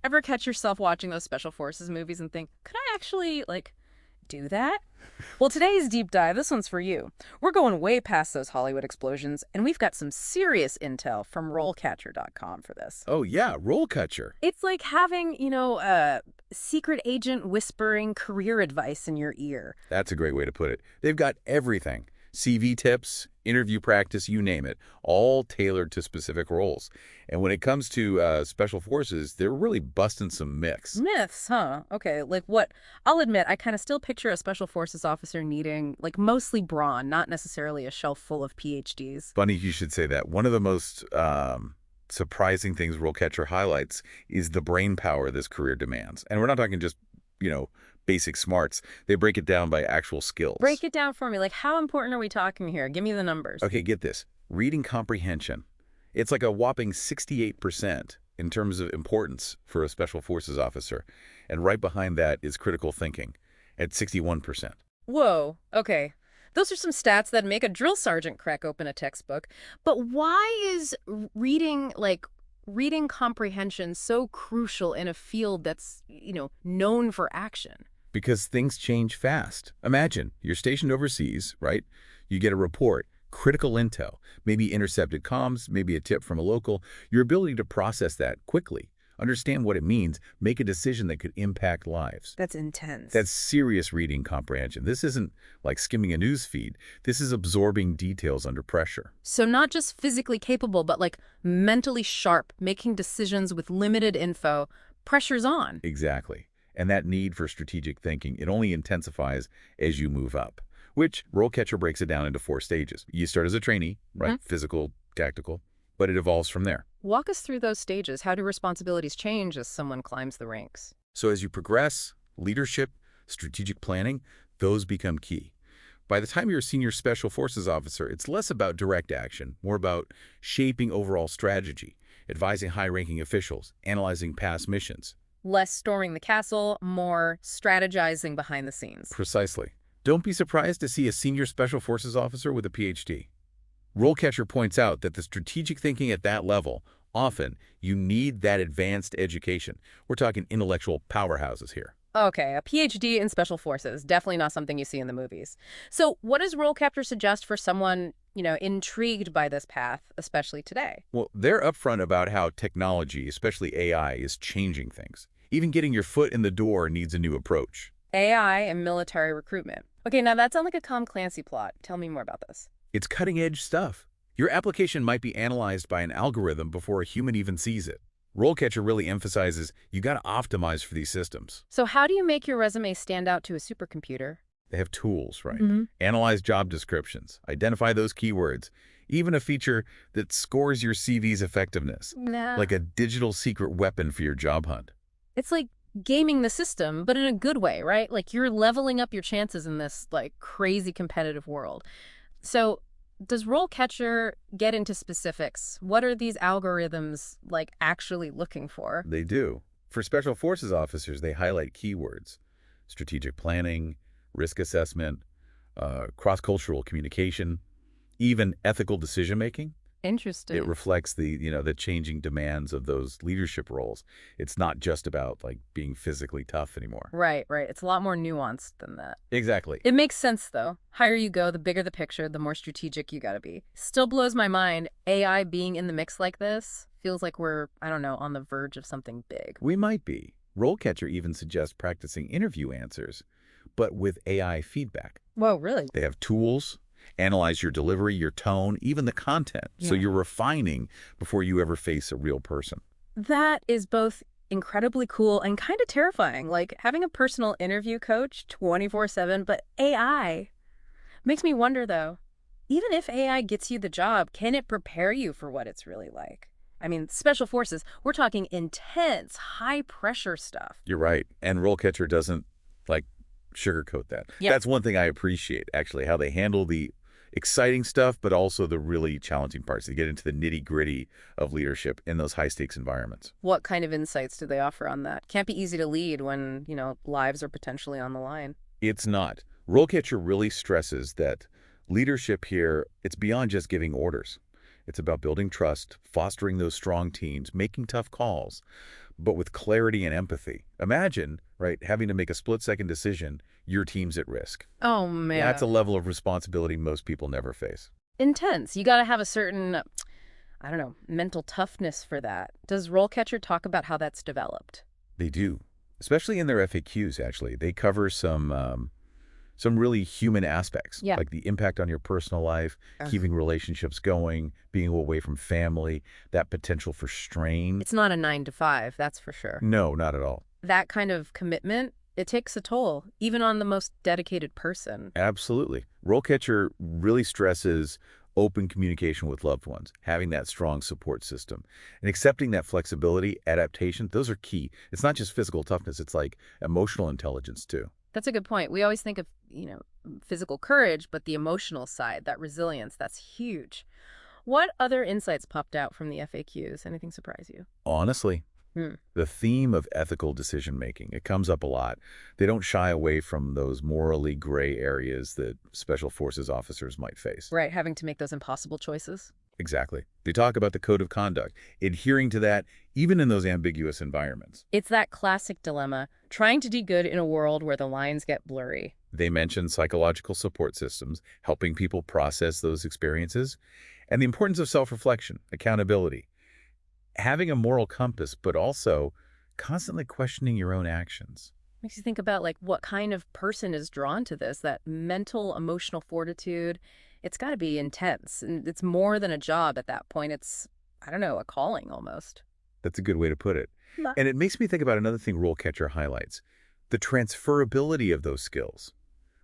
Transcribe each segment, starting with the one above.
Ever catch yourself watching those special forces movies and think, could I actually, do that? Well, today's deep dive, this one's for you. We're going way past those Hollywood explosions, and we've got some serious intel from RoleCatcher.com for this. Oh, yeah, RoleCatcher. It's like having, a secret agent whispering career advice in your ear. That's a great way to put it. They've got everything. CV tips, interview practice, you name it, all tailored to specific roles. And when it comes to special forces, they're really busting some myths. Myths, huh? Okay, like what? I'll admit, I kind of still picture a special forces officer needing, mostly brawn, not necessarily a shelf full of PhDs. Funny you should say that. One of the most surprising things RoleCatcher highlights is the brain power this career demands. And we're not talking just, basic smarts. They break it down by actual skills. Break it down for me. Like, how important are we talking here? Give me the numbers. Okay, get this. Reading comprehension. It's like a whopping 68% in terms of importance for a special forces officer. And right behind that is critical thinking at 61%. Whoa, okay. Those are some stats that make a drill sergeant crack open a textbook. But why is reading comprehension so crucial in a field that's, known for action? Because things change fast. Imagine, you're stationed overseas, right? You get a report, critical intel, maybe intercepted comms, maybe a tip from a local. Your ability to process that quickly, understand what it means, make a decision that could impact lives. That's intense. That's serious reading comprehension. This isn't like skimming a news feed. This is absorbing details under pressure. So not just physically capable, but mentally sharp, making decisions with limited info. Pressure's on. Exactly. And that need for strategic thinking, it only intensifies as you move up, which RoleCatcher breaks it down into 4 stages. You start as a trainee, right? Mm-hmm. Physical, tactical, but it evolves from there. Walk us through those stages. How do responsibilities change as someone climbs the ranks? So as you progress, leadership, strategic planning, those become key. By the time you're a senior special forces officer, it's less about direct action, more about shaping overall strategy, advising high-ranking officials, analyzing past missions. Less storming the castle, more strategizing behind the scenes. Precisely. Don't be surprised to see a senior special forces officer with a PhD. RoleCatcher points out that the strategic thinking at that level, often you need that advanced education. We're talking intellectual powerhouses here. Okay, a PhD in special forces. Definitely not something you see in the movies. So what does RoleCatcher suggest for someone, intrigued by this path, especially today? Well, they're upfront about how technology, especially AI, is changing things. Even getting your foot in the door needs a new approach. AI and military recruitment. Okay, now that sounds like a Tom Clancy plot. Tell me more about this. It's cutting-edge stuff. Your application might be analyzed by an algorithm before a human even sees it. RoleCatcher really emphasizes you got to optimize for these systems. So how do you make your resume stand out to a supercomputer? They have tools, right? Mm-hmm. Analyze job descriptions, identify those keywords, even a feature that scores your CV's effectiveness, like a digital secret weapon for your job hunt. It's like gaming the system, but in a good way, right? Like you're leveling up your chances in this crazy competitive world. So does RoleCatcher get into specifics? What are these algorithms actually looking for? They do. For special forces officers, they highlight keywords: strategic planning, risk assessment, cross-cultural communication, even ethical decision-making. Interesting. It reflects the changing demands of those leadership roles. It's not just about being physically tough anymore. Right. It's a lot more nuanced than that. Exactly. It makes sense, though. Higher you go, the bigger the picture, the more strategic you gotta be. Still blows my mind, AI being in the mix like this feels like we're, I don't know, on the verge of something big. We might be. RoleCatcher even suggests practicing interview answers, but with AI feedback. Whoa, really? They have tools, analyze your delivery, your tone, even the content. So you're refining before you ever face a real person. That is both incredibly cool and kind of terrifying. Like having a personal interview coach 24/7, but AI makes me wonder, though, even if AI gets you the job, can it prepare you for what it's really like? I mean, special forces, we're talking intense, high-pressure stuff. You're right. And RoleCatcher doesn't, sugarcoat that. Yeah. That's one thing I appreciate, actually, how they handle the exciting stuff, but also the really challenging parts. They get into the nitty-gritty of leadership in those high-stakes environments. What kind of insights do they offer on that? Can't be easy to lead when, lives are potentially on the line. It's not. RoleCatcher really stresses that leadership here, it's beyond just giving orders. It's about building trust, fostering those strong teams, making tough calls. but with clarity and empathy. Imagine, right, having to make a split-second decision, your team's at risk. Oh, That's a man. level of responsibility most people never face. Intense. You got to have a certain, I don't know, mental toughness for that. Does RoleCatcher talk about how that's developed? They do, especially in their FAQs, actually. They cover some really human aspects, Yeah. like the impact on your personal life, Ugh. keeping relationships going, being away from family, that potential for strain. It's not a 9 to 5, that's for sure. No, not at all. That kind of commitment, it takes a toll, even on the most dedicated person. Absolutely. RoleCatcher really stresses open communication with loved ones, having that strong support system, and accepting that flexibility, adaptation, those are key. It's not just physical toughness, it's like emotional intelligence too. That's a good point. We always think of, physical courage, but the emotional side, that resilience, that's huge. What other insights popped out from the FAQs? Anything surprise you? Honestly, Hmm. the theme of ethical decision-making, it comes up a lot. They don't shy away from those morally gray areas that special forces officers might face. Right, having to make those impossible choices. Exactly. They talk about the code of conduct, adhering to that even in those ambiguous environments. It's that classic dilemma, trying to do good in a world where the lines get blurry. They mention psychological support systems, helping people process those experiences, and the importance of self-reflection, accountability, having a moral compass, but also constantly questioning your own actions. Makes you think about like what kind of person is drawn to this, that mental, emotional fortitude. It's got to be intense. And it's more than a job at that point. It's, I don't know, a calling almost. That's a good way to put it. Ma- And it makes me think about another thing RoleCatcher highlights, the transferability of those skills.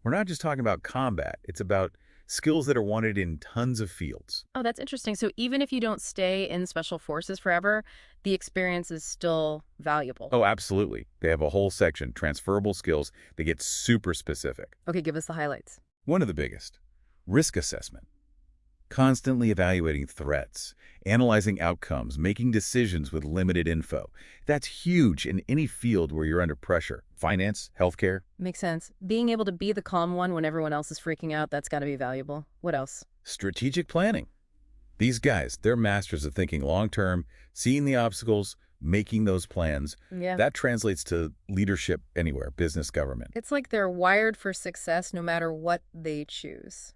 We're not just talking about combat. It's about skills that are wanted in tons of fields. Oh, that's interesting. So even if you don't stay in special forces forever, the experience is still valuable. Oh, absolutely. They have a whole section, transferable skills, that get super specific. Okay, give us the highlights. One of the biggest, risk assessment. Constantly evaluating threats, analyzing outcomes, making decisions with limited info. That's huge in any field where you're under pressure. Finance, healthcare. Makes sense. Being able to be the calm one when everyone else is freaking out, that's got to be valuable. What else? Strategic planning. These guys, they're masters of thinking long-term, seeing the obstacles, making those plans. Yeah. That translates to leadership anywhere, business, government. It's like they're wired for success no matter what they choose.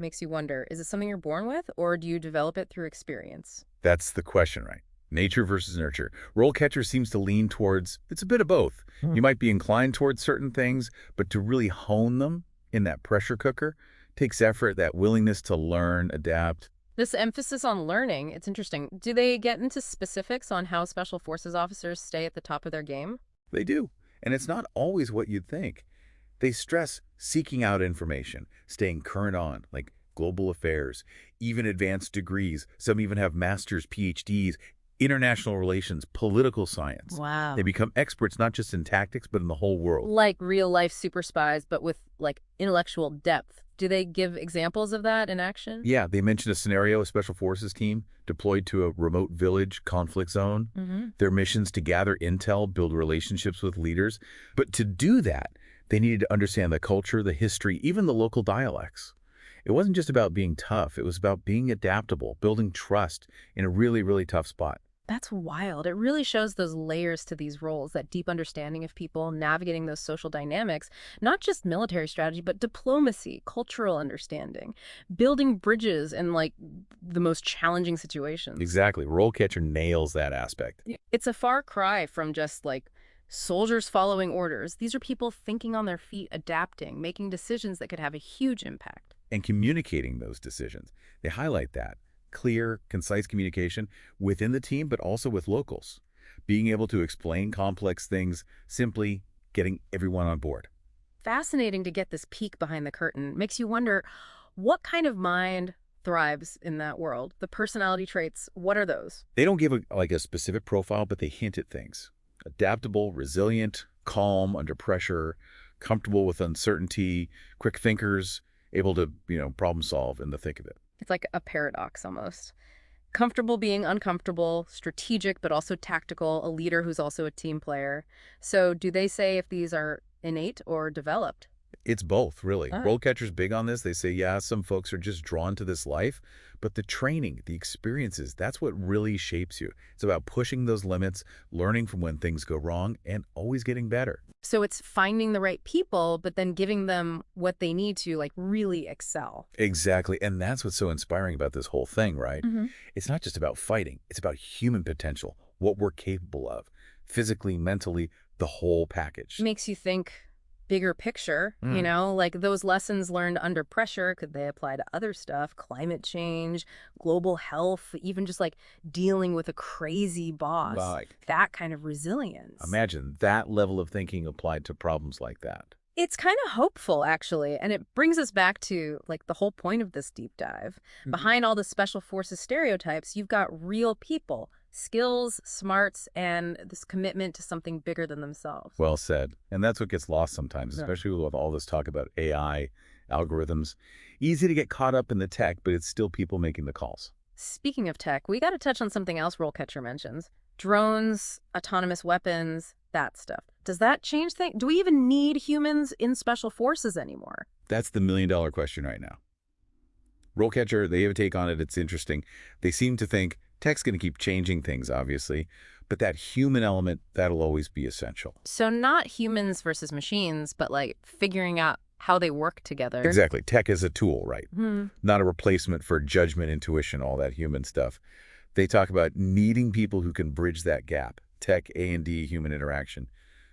Makes you wonder, is it something you're born with, or do you develop it through experience? That's the question, right? Nature versus nurture. RoleCatcher seems to lean towards, it's a bit of both. You might be inclined towards certain things, but to really hone them in that pressure cooker takes effort, that willingness to learn, adapt. This emphasis on learning, it's interesting. Do they get into specifics on how Special Forces officers stay at the top of their game? They do. And it's not always what you'd think. They stress seeking out information, staying current on, like global affairs, even advanced degrees. Some even have master's, PhDs, international relations, political science. Wow. They become experts not just in tactics, but in the whole world. Like real-life super spies, but with, like, intellectual depth. Do they give examples of that in action? Yeah, they mentioned a scenario, a special forces team deployed to a remote village conflict zone. Mm-hmm. Their missions to gather intel, build relationships with leaders. But to do that, they needed to understand the culture, the history, even the local dialects. It wasn't just about being tough. It was about being adaptable, building trust in a really, really tough spot. That's wild. It really shows those layers to these roles, that deep understanding of people, navigating those social dynamics, not just military strategy, but diplomacy, cultural understanding, building bridges in, like, the most challenging situations. Exactly. RoleCatcher nails that aspect. Yeah. It's a far cry from just, like, soldiers following orders. These are people thinking on their feet, adapting, making decisions that could have a huge impact. And communicating those decisions. They highlight that. Clear, concise communication within the team, but also with locals. Being able to explain complex things, simply getting everyone on board. Fascinating to get this peek behind the curtain. Makes you wonder, what kind of mind thrives in that world? The personality traits, what are those? They don't give a specific profile, but they hint at things. Adaptable, resilient, calm under pressure, comfortable with uncertainty, quick thinkers, able to, problem solve in the thick of it. It's like a paradox almost. Comfortable being uncomfortable, strategic but also tactical, a leader who's also a team player. So do they say if these are innate or developed? It's both, really. Ah. RoleCatcher's big on this. They say, yeah, some folks are just drawn to this life, but the training, the experiences, that's what really shapes you. It's about pushing those limits, learning from when things go wrong, and always getting better. So it's finding the right people, but then giving them what they need to, like, really excel. Exactly. And that's what's so inspiring about this whole thing, right? Mm-hmm. It's not just about fighting. It's about human potential, what we're capable of, physically, mentally, the whole package. Makes you think bigger picture, you know, like those lessons learned under pressure, could they apply to other stuff, climate change, global health, even just like dealing with a crazy boss, Like, that kind of resilience. imagine that level of thinking applied to problems like that. It's kind of hopeful, actually, and it brings us back to like the whole point of this deep dive. Behind all the special forces stereotypes, you've got real people, skills, smarts, and this commitment to something bigger than themselves. Well said. And that's what gets lost sometimes, Yeah. especially with all this talk about AI, algorithms. Easy to get caught up in the tech, but it's still people making the calls. Speaking of tech, we got to touch on something else RoleCatcher mentions. Drones, autonomous weapons, that stuff. Does that change things? Do we even need humans in special forces anymore? That's the million-dollar question right now. RoleCatcher, they have a take on it. It's interesting. They seem to think tech's going to keep changing things, obviously, but that human element, that'll always be essential. So not humans versus machines, but like figuring out how they work together. Exactly. Tech is a tool, right? Hmm. Not a replacement for judgment, intuition, all that human stuff. They talk about needing people who can bridge that gap. Tech, A&D, human interaction.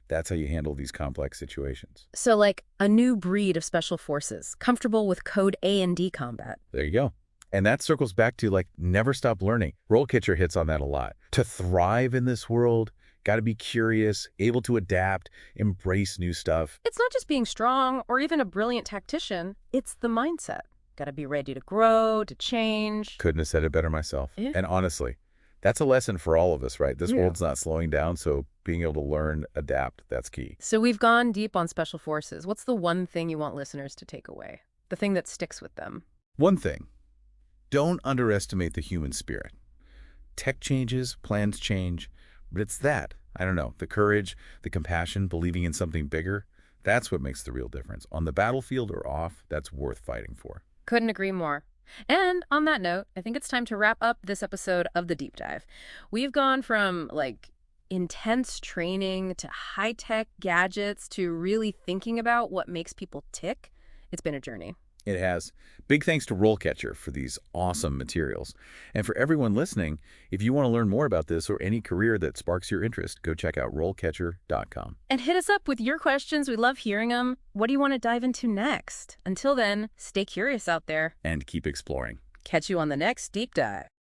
That's how you handle these complex situations. So like a new breed of special forces, comfortable with code A&D combat. There you go. And that circles back to, like, never stop learning. RoleCatcher hits on that a lot. To thrive in this world, got to be curious, able to adapt, embrace new stuff. It's not just being strong or even a brilliant tactician, it's the mindset. Got to be ready to grow, to change. Couldn't have said it better myself. Yeah. And honestly, that's a lesson for all of us, right? This Yeah. world's not slowing down, so being able to learn, adapt, that's key. So we've gone deep on special forces. What's the one thing you want listeners to take away? The thing that sticks with them? One thing, don't underestimate the human spirit. Tech changes, plans change, but it's that, I don't know, the courage, the compassion, believing in something bigger, that's what makes the real difference. On the battlefield or off, that's worth fighting for. Couldn't agree more. And on that note, I think it's time to wrap up this episode of The Deep Dive. We've gone from like intense training to high-tech gadgets to really thinking about what makes people tick. It's been a journey. It has. Big thanks to RoleCatcher for these awesome materials. And for everyone listening, if you want to learn more about this or any career that sparks your interest, go check out RoleCatcher.com. And hit us up with your questions. We love hearing them. What do you want to dive into next? Until then, stay curious out there. And keep exploring. Catch you on the next Deep Dive.